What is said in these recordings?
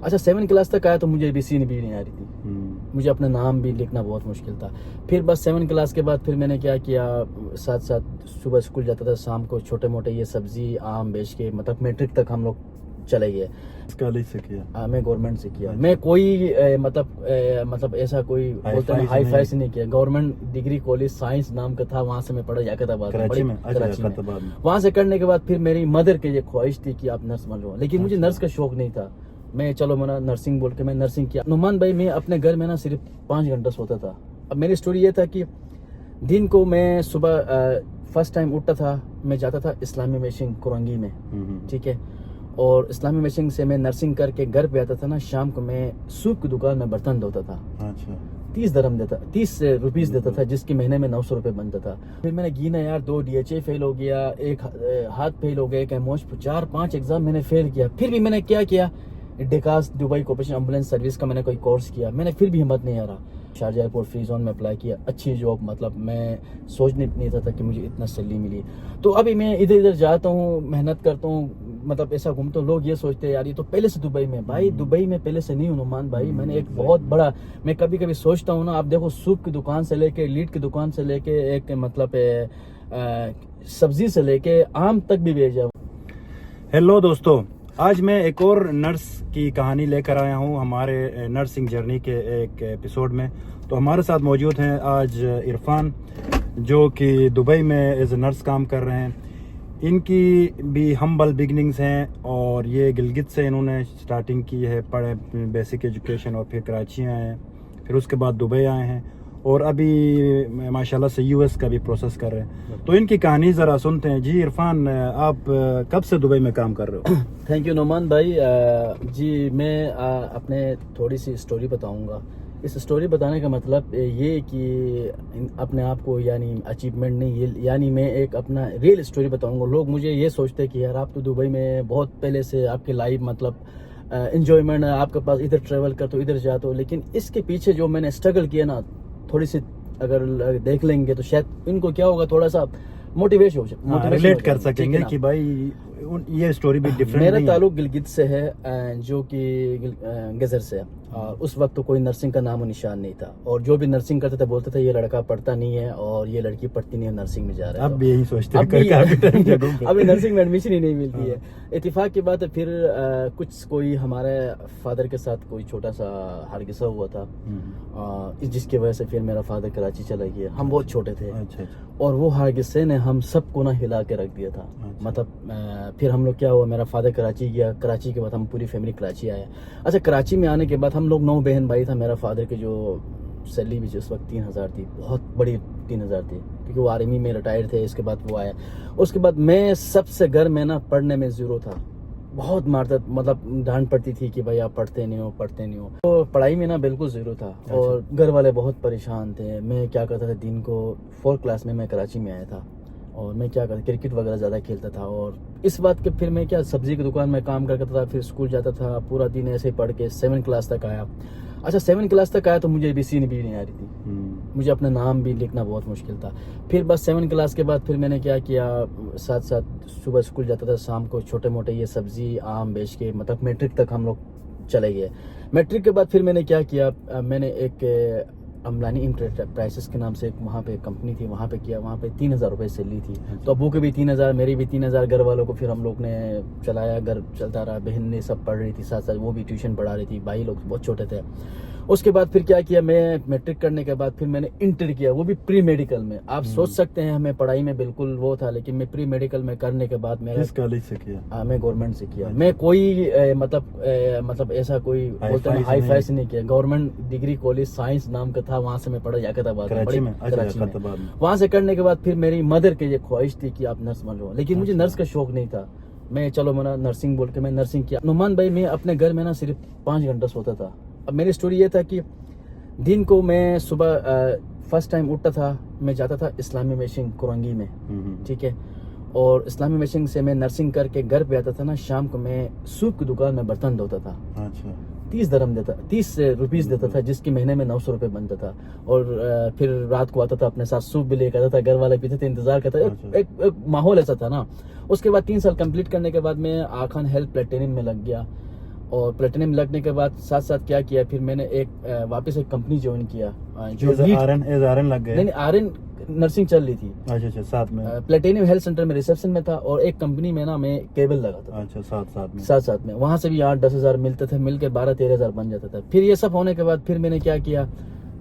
अच्छा 7 क्लास तक आया तो मुझे एबीसी भी नहीं आ रही थी। मुझे अपना नाम भी लिखना बहुत मुश्किल था। फिर बस 7 क्लास के बाद फिर मैंने क्या किया, साथ साथ सुबह स्कूल जाता था, शाम को छोटे मोटे ये सब्जी आम बेच के मतलब मैट्रिक तक हम लोग चले गए। कॉलेज से किया? मैं गवर्नमेंट से किया। मैं कोई मतलब ऐसा कोई बोलते हैं हाई फाई से नहीं किया। गवर्नमेंट डिग्री कॉलेज साइंस नाम का था, वहाँ से मैं पढ़ा याकताबाद कराची में। वहाँ से करने के बाद फिर मेरी मदर की ये ख्वाहिश थी कि आप नर्स बन लो, लेकिन मुझे नर्स का शौक नहीं था। मैं चलो मेरा नर्सिंग बोल के मैं नर्सिंग किया। नुमान भाई मैं अपने घर में ना सिर्फ 5 घंटा सोता था। अब मेरी स्टोरी ये था कि दिन को मैं सुबह फर्स्ट टाइम उठता था, मैं जाता था इस्लामी मैशिंग कुरंगी में, ठीक है। और इस्लामी मैशिंग से मैं नर्सिंग करके घर पे आता था ना, शाम को मैं सूप की दुकान में बर्तन धोता था। अच्छा। 30 रुपीस देता था, जिसके महीने में 900 रुपए बनता था। फिर मैंने गिना यार, 2 DHA फेल हो गया, एक हाथ फेल हो गया, एक एमोश, 4-5 एग्जाम मैंने फेल किया। फिर भी मैंने क्या किया, डेकास दुबई कॉर्पोरेशन एम्बुलेंस सर्विस का मैंने कोई कोर्स किया। मैंने फिर भी हिम्मत नहीं आ रहा। शारजा एयरपोर्ट फ्री जोन में अप्लाई किया, अच्छी जॉब, मतलब मैं सोच नहीं था कि मुझे इतना सैलरी मिली। तो अभी मैं इधर इधर जाता हूँ, मेहनत करता हूँ, मतलब ऐसा घूमता हूँ। लोग ये सोचते हैं यार ये तो पहले से दुबई में। भाई दुबई में पहले से नहीं हूँ नुमान भाई, मैंने एक बहुत बड़ा, मैं कभी कभी सोचता हूँ ना, आप देखो सूप की दुकान से लेके, लीड की दुकान से लेके, एक मतलब सब्जी से लेके आम तक भी भेजा। हेलो दोस्तों, आज मैं एक और नर्स की कहानी लेकर आया हूँ हमारे नर्सिंग जर्नी के एक एपिसोड में। तो हमारे साथ मौजूद हैं आज इरफान, जो कि दुबई में एज ए नर्स काम कर रहे हैं। इनकी भी हम्बल बिगनिंग्स हैं और ये गिलगित से इन्होंने स्टार्टिंग की है, पढ़े बेसिक एजुकेशन, और फिर कराची आए हैं, फिर उसके बाद दुबई आए हैं, और अभी माशाल्लाह से US का भी प्रोसेस कर रहे हैं। तो इनकी कहानी ज़रा सुनते हैं। जी इरफान, आप कब से दुबई में काम कर रहे हो? थैंक यू नुमान भाई। जी मैं अपने थोड़ी सी स्टोरी बताऊंगा। इस स्टोरी बताने का मतलब ये कि अपने आप को यानी अचीवमेंट नहीं, ये यानी मैं एक अपना रियल स्टोरी बताऊंगा। लोग मुझे ये सोचते हैं कि यार आप तो दुबई में बहुत पहले से आपकी लाइफ मतलब एंजॉयमेंट है, आपके पास इधर ट्रेवल करते हो, इधर जाते हो, लेकिन इसके पीछे जो मैंने स्ट्रगल किया ना, थोड़ी सी अगर देख लेंगे तो शायद इनको क्या होगा, थोड़ा सा मोटिवेशन रिलेट कर सकेंगे कि भाई ये स्टोरी भी डिफरेंट। मेरा ताल्लुक गिलगित से है, जो कि गजर से है। और उस वक्त तो कोई नर्सिंग का नामो निशान नहीं था, और जो भी नर्सिंग करते थे बोलते थे ये लड़का पढ़ता नहीं है और ये लड़की पढ़ती नहीं है, नर्सिंग में जा रहा है। अब भी यही सोचते हैं, अभी नर्सिंग में एडमिशन ही नहीं मिलती है। इत्तेफाक की बात है, फिर कुछ कोई हमारे फादर के साथ कोई छोटा सा हादसा हुआ था, जिसकी वजह से फिर मेरा फादर कराची चला गया। हम बहुत छोटे थे। और वो हादसे ने हम सबको ना हिला के रख दिया था। मतलब फिर हम लोग क्या हुआ, मेरा फादर कराची गया, कराची के बाद हम पूरी फैमिली कराची आए। अच्छा, कराची में आने के बाद हम लोग 9 बहन भाई था। मेरा फादर के जो सैलरी भी उस वक्त 3000 थी, बहुत बड़ी 3000 थी, क्योंकि वो आर्मी में रिटायर थे। इसके बाद वो आया, उसके बाद मैं सबसे घर में ना पढ़ने में जीरो था। बहुत मारता, मतलब डांट पड़ती थी कि भाई आप पढ़ते नहीं हो। तो पढ़ाई में ना बिल्कुल जीरो था। और घर वाले बहुत परेशान थे। मैं क्या करता था, दिन को 4th क्लास में मैं कराची में आया था, और मैं क्या करता, क्रिकेट वगैरह ज़्यादा खेलता था। और इस बात के फिर मैं क्या, सब्जी की दुकान में काम करता था, फिर स्कूल जाता था, पूरा दिन ऐसे ही पढ़ के 7 क्लास तक आया। अच्छा 7 क्लास तक आया तो मुझे एबीसी भी नहीं आ रही थी। मुझे अपना नाम भी लिखना बहुत मुश्किल था। फिर बस 7 क्लास के बाद फिर मैंने क्या किया, साथ साथ सुबह स्कूल जाता था, शाम को छोटे मोटे ये सब्जी आम बेच के मतलब मैट्रिक तक हम लोग चले गए। मैट्रिक के बाद फिर मैंने क्या किया, मैंने एक अम्लानी इंटरप्राइजेस के नाम से एक वहाँ पे कंपनी थी, वहाँ पे किया। वहाँ पे 3000 रुपये सैलरी थी। तो अबू के भी 3000, मेरी भी 3000, घर वालों को फिर हम लोग ने चलाया, घर चलता रहा। बहन ने सब पढ़ रही थी, साथ साथ वो भी ट्यूशन पढ़ा रही थी। भाई लोग बहुत छोटे थे। उसके बाद फिर क्या किया, मैं मैट्रिक करने के बाद फिर मैंने इंटर किया, वो भी प्री मेडिकल में। आप सोच सकते हैं हमें पढ़ाई में बिल्कुल वो था, लेकिन मैं प्री मेडिकल में करने के बाद मेरा कॉलेज से किया? मैं गवर्नमेंट से किया। मैं कोई मतलब ऐसा कोई बोलते हैं हाई फाई से नहीं किया। गवर्नमेंट डिग्री कॉलेज साइंस नाम का था, वहाँ से मैं पढ़ा याकताबाद कराची में। वहाँ से करने के बाद फिर मेरी मदर की ये ख्वाहिश थी कि आप नर्स बन लो, लेकिन मुझे नर्स का शौक नहीं था। मैं चलो मेरा नर्सिंग बोल के मैं नर्सिंग किया। नुमान भाई मैं अपने घर में ना सिर्फ 5 घंटा सोता था। अब मेरी स्टोरी ये था कि दिन को मैं सुबह फर्स्ट टाइम उठता था, मैं जाता था इस्लामी मैशिंग कुरंगी में, ठीक है। और इस्लामी मैशिंग से मैं नर्सिंग करके घर पे आता था ना, शाम को मैं सूप की दुकान में बर्तन धोता था। अच्छा। 30 रुपीस देता था, जिसके महीने में 900 रुपये बनता था। और फिर रात को आता था, अपने साथ सूप भी लेकर आता था, घर वाले पीते थे, इंतजार करता था। एक माहौल ऐसा था ना। उसके बाद 3 साल कंप्लीट करने के बाद मैं आखान हेल्थ प्लेटिनियम में लग गया। और प्लेटिनम लगने के बाद साथ साथ क्या किया, फिर मैंने वापस एक कंपनी ज्वाइन किया जो आरएन लग गए। नहीं, आरएन नर्सिंग चल रही थी। अच्छा, साथ में प्लेटिनम हेल्थ सेंटर में रिसेप्शन में था, और एक कंपनी में ना मैं केबल लगाता था। अच्छा, साथ में वहां से भी 8-10 हजार मिलते थे, मिलके 12-13 हजार बन जाता था। फिर ये सब होने के बाद फिर मैंने क्या किया,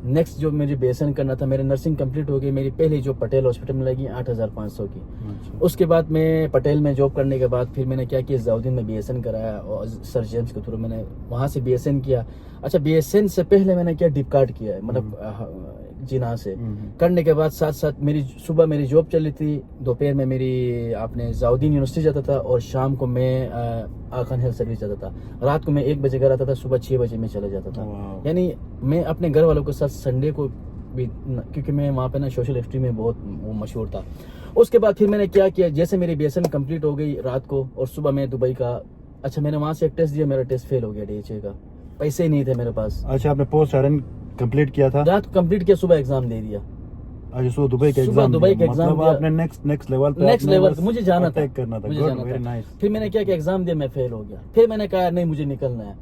नेक्स्ट जो मुझे बीएसएन करना था, मेरी नर्सिंग कंप्लीट हो गई। मेरी पहली जॉब पटेल हॉस्पिटल में लगी 8,500 की। अच्छा। उसके बाद मैं पटेल में जॉब करने के बाद फिर मैंने क्या किया, जाउद्दीन में बीएसएन कराया, और सर जेम्स के थ्रू मैंने वहां से बीएसएन किया। अच्छा, बीएसएन से पहले मैंने क्या डिप कार्ड किया है, मतलब जिना से करने के बाद साथ साथ मेरी सुबह मेरी जॉब चली थी, दोपहर में मेरी आपने जाउद्दीन यूनिवर्सिटी जाता था, और शाम को मैं आखान हेल्थ सर्विस जाता था। रात को मैं 1 बजे घर आता था, सुबह 6 बजे मैं चले जाता था। यानी मैं अपने घर वालों के साथ संडे को भी, क्योंकि मैं वहाँ पे ना सोशल एक्सट्रीम में बहुत वो मशहूर था। उसके बाद फिर मैंने क्या किया, जैसे मेरी बीएसएन कंप्लीट हो गई रात को, और सुबह मैं दुबई का, अच्छा मैंने वहाँ से एक टेस्ट दिया, मेरा टेस्ट फेल हो गया डीएचए का, पैसे ही नहीं थे मेरे पास। अच्छा, आपने पोस्ट आरएन कंप्लीट किया था? रात को कंप्लीट किया, सुबह एग्जाम दे दिया। अच्छा, सुबह दुबई का एग्जाम मतलब आपने नेक्स्ट लेवल मुझे जाना था, करना था। मुझे जाना था। फिर मैंने क्या किया, एग्जाम दिया, मैं फेल हो गया। फिर मैंने कहा नहीं, मुझे निकलना है।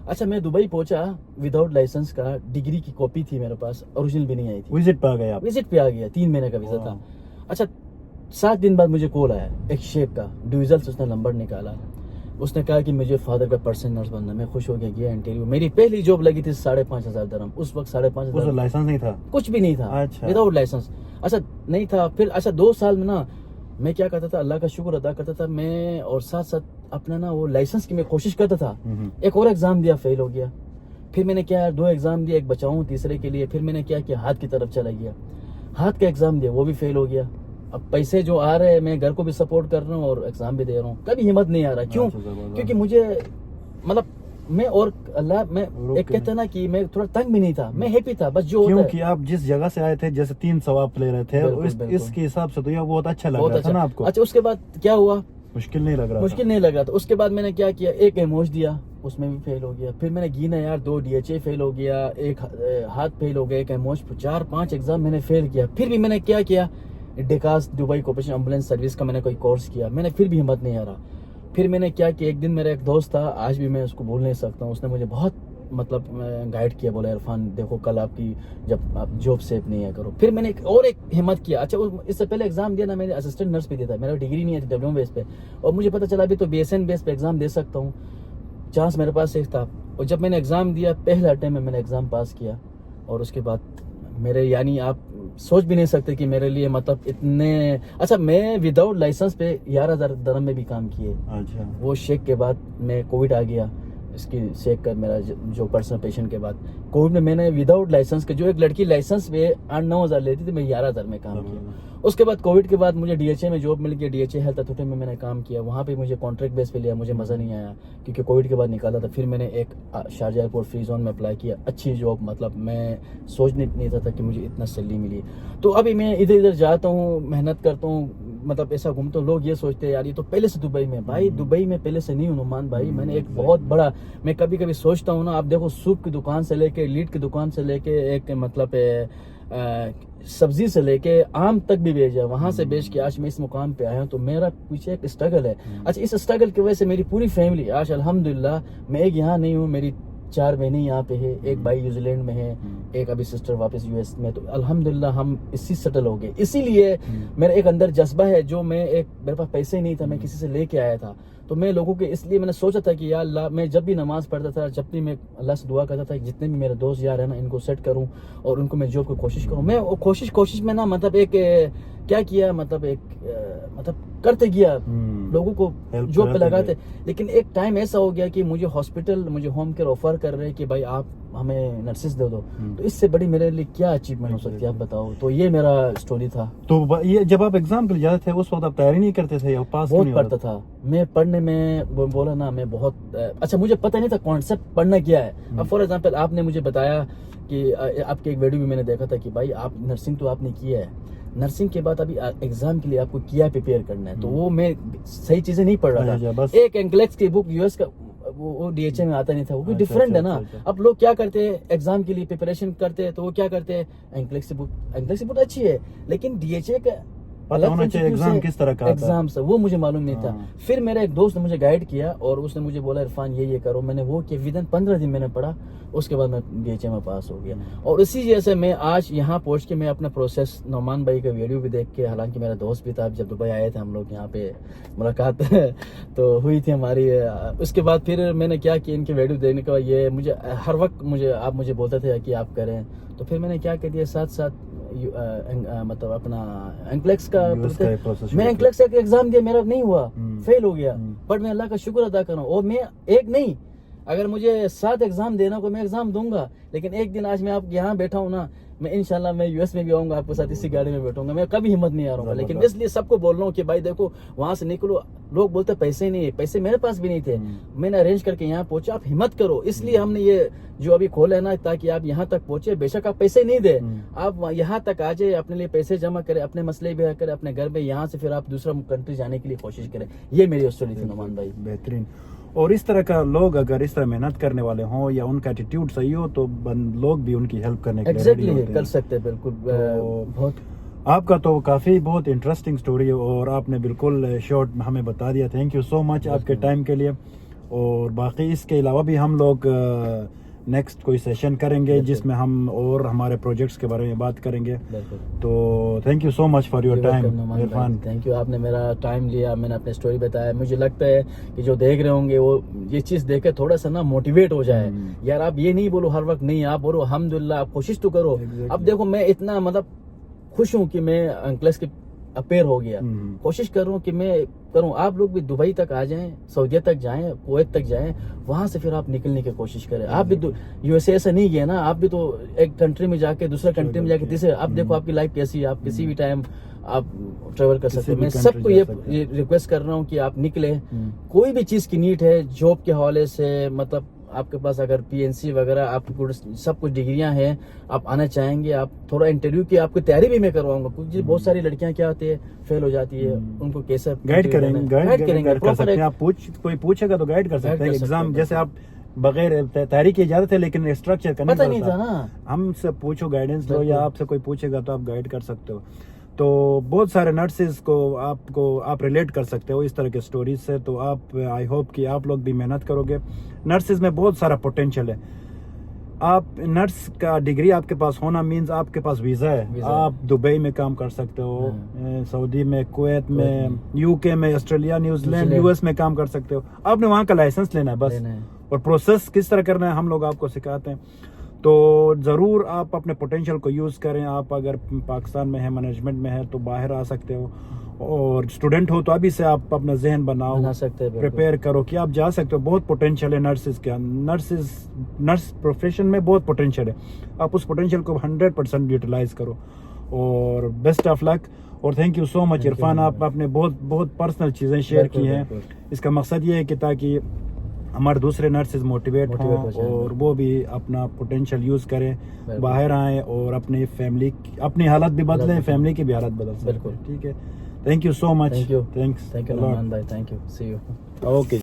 अच्छा, मैं दुबई पहुंचा विदाउट लाइसेंस का, डिग्री की कॉपी थी मेरे पास, ओरिजिनल भी नहीं आई थी। विजिट पे आ गए आप? विजिट पे आ गया, 3 महीने का वीजा था। अच्छा, 7 दिन बाद मुझे कॉल आया एक शेख का, डिविजन से उसने नंबर निकाला, उसने कहा कि मुझे फादर का पर्सनल नर्स बनना। मैं खुश हो गया इंटरव्यू। मेरी पहली जॉब लगी थी 5,500 दरहम। उस वक्त 5,500 लाइसेंस नहीं था, कुछ भी नहीं था। अच्छा, विदाउट लाइसेंस। अच्छा, नहीं था। फिर अच्छा 2 साल में ना मैं क्या करता था, अल्लाह का शुक्र अदा करता था मैं, और साथ साथ अपना ना वो लाइसेंस की मैं कोशिश करता था। एक और एग्जाम दिया, फेल हो गया। फिर मैंने क्या 2 एग्जाम दिया, एक बचाऊं तीसरे के लिए। फिर मैंने क्या किया, हाथ की तरफ चला गया, हाथ का एग्जाम दिया, वो भी फेल हो गया। अब पैसे जो आ रहे हैं, मैं घर को भी सपोर्ट कर रहा हूँ और एग्जाम भी दे रहा हूँ, कभी हिम्मत नहीं आ रहा। क्यों? क्योंकि मुझे मतलब मैं और अल्लाह में एक कहते ना कि मैं थोड़ा तंग भी नहीं था, मैं हैप्पी था बस। जो क्योंकि आप जिस जगह से आए थे, जैसे 3 सवाब ले रहे थे, इसके हिसाब से तो ये बहुत अच्छा लग रहा था ना आपको। अच्छा, उसके बाद क्या हुआ, मुश्किल नहीं लग रहा था। उसके बाद मैंने क्या किया, एक एमोज दिया, उसमें भी फेल हो गया। फिर मैंने गिना यार, 2 डीएचए फेल हो गया, एक हाथ फेल हो गया, एक एमोज, 4-5 एग्जाम मैंने फेल किया। फिर भी मैंने क्या किया, डेकास दुबई कॉर्पोरेशन एम्बुलेंस सर्विस का मैंने कोई कोर्स किया, मैंने फिर भी हिम्मत नहीं आ रहा। फिर मैंने क्या किया, एक दिन मेरा एक दोस्त था, आज भी मैं उसको भूल नहीं सकता हूँ, उसने मुझे बहुत मतलब गाइड किया, बोला इरफान देखो कल आपकी जब आप जॉब सेव नहीं है करो। फिर मैंने एक हिम्मत किया। अच्छा, इससे पहले एग्जाम दिया ना, मैंने असिस्टेंट नर्स भी दिया था, मेरा डिग्री नहीं है डब्ल्यू बेस पे, और मुझे पता चला अभी तो बीएसएन बेस पे एग्जाम दे सकता हूँ, चांस मेरे पास एक था। और जब मैंने एग्जाम दिया, पहले अटेम्प्ट में मैंने एग्जाम पास किया, और उसके बाद मेरे, यानी आप सोच भी नहीं सकते कि मेरे लिए मतलब इतने, अच्छा मैं विदाउट लाइसेंस पे 11,000 दरम में भी काम किए। अच्छा, वो शेक के बाद मैं कोविड आ गया, इसकी शेक का मेरा जो पर्सनल पेशेंट के बाद कोविड में मैंने विदाउट लाइसेंस के, जो एक लड़की लाइसेंस पे 8-9 हज़ार लेती थी, मैं 11,000 में काम किया। उसके बाद कोविड के बाद मुझे डीएचए में जॉब मिल गया, डीएचए हेल्थ अथॉरिटी में मैंने काम किया, वहाँ पे मुझे कॉन्ट्रैक्ट बेस पे लिया, मुझे मज़ा नहीं आया क्योंकि कोविड के बाद निकाला था। फिर मैंने एक शारजा एयरपोर्ट फ्री जोन में अप्लाई किया, अच्छी जॉब, मतलब मैं सोच नहीं था कि मुझे इतना सैलरी मिली। तो अभी मैं इधर इधर जाता हूँ, मेहनत करता हूँ, मतलब ऐसा घूमता हूँ। लोग ये सोचते हैं यार ये तो पहले से दुबई में, भाई दुबई में पहले से नहीं हूँ नुमान भाई, मैंने एक बहुत बड़ा, मैं कभी कभी सोचता हूँ ना, आप देखो सूप की दुकान से लेके, लीड की दुकान से लेके, एक मतलब सब्जी से लेके आम तक भी बेचा, वहां से बेच के आज मैं इस मुकाम पे आया हूँ। तो मेरा पीछे एक स्ट्रगल है। अच्छा, इस स्ट्रगल की वजह से मेरी पूरी फैमिली आज अल्हम्दुलिल्लाह, मैं एक यहाँ नहीं हूँ, मेरी 4 बहनें यहाँ पे है, एक भाई न्यूजीलैंड में है, एक अभी सिस्टर वापस यूएस में। तो अल्हम्दुलिल्लाह हम इसी सेटल हो गए। इसीलिए मेरा एक अंदर जज्बा है, जो मैं एक, मेरे पास पैसे नहीं था, मैं किसी से लेके आया था, तो मैं लोगों के, इसलिए मैंने सोचा था कि यार अल्लाह, मैं जब भी नमाज पढ़ता था, जब भी मैं अल्लाह से दुआ करता था, जितने भी मेरे दोस्त यार है ना, इनको सेट करूं और उनको मैं जॉब की कोशिश करूं। मैं कोशिश में ना, मतलब एक क्या किया, मतलब एक मतलब करते गया, लोगों को जॉब पे लगाते। लेकिन एक टाइम ऐसा हो गया कि मुझे हॉस्पिटल, मुझे होम केयर ऑफर कर रहे हैं कि भाई आप हमें नर्सेस दे दो। तो इससे बड़ी मेरे लिए क्या अचीवमेंट हो सकती है, आप बताओ। तो ये मेरा स्टोरी था। तो ये जब आप एग्जाम के लिए जाते थे, उस वक्त आप तैयारी नहीं करते थे या पास बहुत पढ़ता था मैं? पढ़ने में बोला ना, मैं बहुत अच्छा, मुझे पता नहीं था कॉन्सेप्ट पढ़ना क्या है। अब फॉर एग्जांपल आपने मुझे बताया कि आपके एक वीडियो भी मैंने देखा था कि भाई आप नर्सिंग तो आपने किया है, नर्सिंग के बाद अभी एग्जाम के लिए आपको क्या प्रिपेयर करना है। तो वो मैं सही चीजें नहीं पढ़ रहा था। एक एंग्लेक्स की बुक यूएस का, वो डीएचए में आता नहीं था, वो भी डिफरेंट है ना। अब लोग क्या करते हैं, एग्जाम के लिए प्रिपरेशन करते हैं, तो वो क्या करते हैं, एंग्लेक्स की बुक अच्छी है, लेकिन डीएचए का पता होना चाहिए एग्जाम किस तरह का आता है। एग्जाम से वो मुझे मालूम नहीं था। हाँ। फिर मेरा एक दोस्त ने मुझे गाइड किया और उसने मुझे बोला इरफान ये करो, मैंने वो किया। विदिन 15 दिन मैंने पढ़ा, उसके बाद मैं BHA में पास हो गया। और इसी वजह से मैं आज यहाँ पहुंच के मैं अपना प्रोसेस नौमान भाई का वीडियो भी देख के, हालांकि मेरा दोस्त भी था, जब दुबई आए थे हम लोग यहाँ पे मुलाकात तो हुई थी हमारी। उसके बाद फिर मैंने क्या किया, इनके वीडियो देखने के बाद ये मुझे हर वक्त आप मुझे बोलते थे कि आप करें, तो फिर मैंने क्या कर दिया, साथ साथ मतलब अपना एंक्लेक्स का मैं एंक्लेक्स का एग्जाम दिया, मेरा नहीं हुआ, फेल हो गया। बट मैं अल्लाह का शुक्र अदा कर रहा हूँ। और मैं एक नहीं, अगर मुझे 7 एग्जाम देना को मैं एग्जाम दूंगा, लेकिन एक दिन आज मैं आप यहाँ बैठा हूँ ना, मैं इंशाल्लाह मैं US में भी आऊंगा, आपके साथ इसी गाड़ी में बैठूंगा, मैं कभी हिम्मत नहीं आ रहा हूँ। लेकिन इसलिए सबको बोल रहा हूँ कि भाई देखो वहां से निकलो। लोग बोलते पैसे नहीं है, पैसे मेरे पास भी नहीं थे, मैंने अरेंज करके यहाँ पहुंचा, आप हिम्मत करो। इसलिए हमने ये जो अभी खोला है ना, ताकि आप यहाँ तक पहुंचे। बेशक आप पैसे नहीं दे, आप यहाँ तक आ जाए, अपने लिए पैसे जमा करें, अपने मसले भी हल करें अपने घर में, यहाँ से फिर आप दूसरा कंट्री जाने के लिए कोशिश करें। ये मेरी स्टोरी थी नौमान भाई। बेहतरीन। और इस तरह का लोग अगर इस तरह मेहनत करने वाले हों या उनका एटीट्यूड सही हो तो लोग भी उनकी हेल्प करने के लिए एग्जैक्टली कर सकते हैं। बिल्कुल। बहुत आपका तो काफ़ी बहुत इंटरेस्टिंग स्टोरी है और आपने बिल्कुल शॉर्ट हमें बता दिया। थैंक यू सो मच आपके टाइम के लिए। और बाकी इसके अलावा भी हम लोग नेक्स्ट कोई सेशन करेंगे जिसमें हम और हमारे प्रोजेक्ट्स के बारे में बात करेंगे। तो thank you so much for your time Irfan. Thank you, आपने मेरा टाइम लिया, मैंने अपनी स्टोरी बताया। मुझे लगता है कि जो देख रहे होंगे वो ये चीज़ देख के थोड़ा सा ना मोटिवेट हो जाए। यार आप ये नहीं बोलो हर वक्त नहीं, आप बोलो अल्हम्दुलिल्लाह, आप कोशिश तो करो। अब देखो मैं इतना मतलब खुश हूँ कि मैं अंकलेस के अपेयर हो गया, कोशिश कर रहा हूँ कि मैं करूँ। आप लोग भी दुबई तक आ जाएं, सऊदीया तक जाएं, कुवैत तक जाएं, वहां से फिर आप निकलने की कोशिश करें। आप भी USA से नहीं गए ना, आप भी तो एक कंट्री में जाके दूसरा कंट्री में जाके तीसरे, आप देखो आपकी लाइफ कैसी है, आप किसी भी टाइम आप ट्रेवल कर सकते हो। मैं सबको ये रिक्वेस्ट कर रहा हूँ कि आप निकले। कोई भी चीज की नीड है, जॉब के हवाले से, मतलब आपके पास अगर PNC वगैरह आपको सब कुछ डिग्रियां हैं, आप आना चाहेंगे, आप थोड़ा इंटरव्यू की आपकी तैयारी भी मैं करवाऊंगा, क्योंकि बहुत सारी लड़कियां क्या होती है फेल हो जाती है, उनको कैसे गाइड करेंगे कर सकते हैं। आप कोई पूछेगा तो गाइड कर सकते हैं। एग्जाम जैसे आप बगैर तैयारी की इजाजत है, लेकिन स्ट्रक्चर का पता नहीं था ना। हमसे पूछो, गाइडेंस लो, या आपसे कोई पूछेगा तो आप गाइड कर सकते हो। तो बहुत सारे नर्सेज को आप रिलेट कर सकते हो इस तरह के स्टोरीज से। तो आप आई होप कि आप लोग भी मेहनत करोगे। नर्सेज में बहुत सारा पोटेंशियल है। आप नर्स का डिग्री आपके पास होना मींस आपके पास वीज़ा है। आप दुबई में काम कर सकते हो, सऊदी में, कुवैत में, UK में, ऑस्ट्रेलिया, न्यूजीलैंड, US में काम कर सकते हो। आपने वहाँ का लाइसेंस लेना है बस, और प्रोसेस किस तरह करना है हम लोग आपको सिखाते हैं। तो ज़रूर आप अपने पोटेंशियल को यूज़ करें। आप अगर पाकिस्तान में है, मैनेजमेंट में है, तो बाहर आ सकते हो। और स्टूडेंट हो तो अभी से आप अपना जहन बना सकते हैं, प्रिपेयर करो कि आप जा सकते हो। बहुत पोटेंशियल है नर्सिस के, नर्स प्रोफेशन में बहुत पोटेंशियल है। आप उस पोटेंशियल को 100% यूटिलाइज करो। और बेस्ट ऑफ लक। और thank you so much Irfan, आप आपने बहुत पर्सनल चीज़ें शेयर की हैं। इसका मकसद ये है कि ताकि हमारे दूसरे नर्सेज मोटिवेट हों और वो भी अपना पोटेंशियल यूज़ करें, बाहर आएँ और अपनी फैमिली, अपनी हालत भी बदलें, फैमिली की भी हालत बदल सकें। ठीक है, thank you so much. Thank you Nauman भाई, thank you, see you. Okay.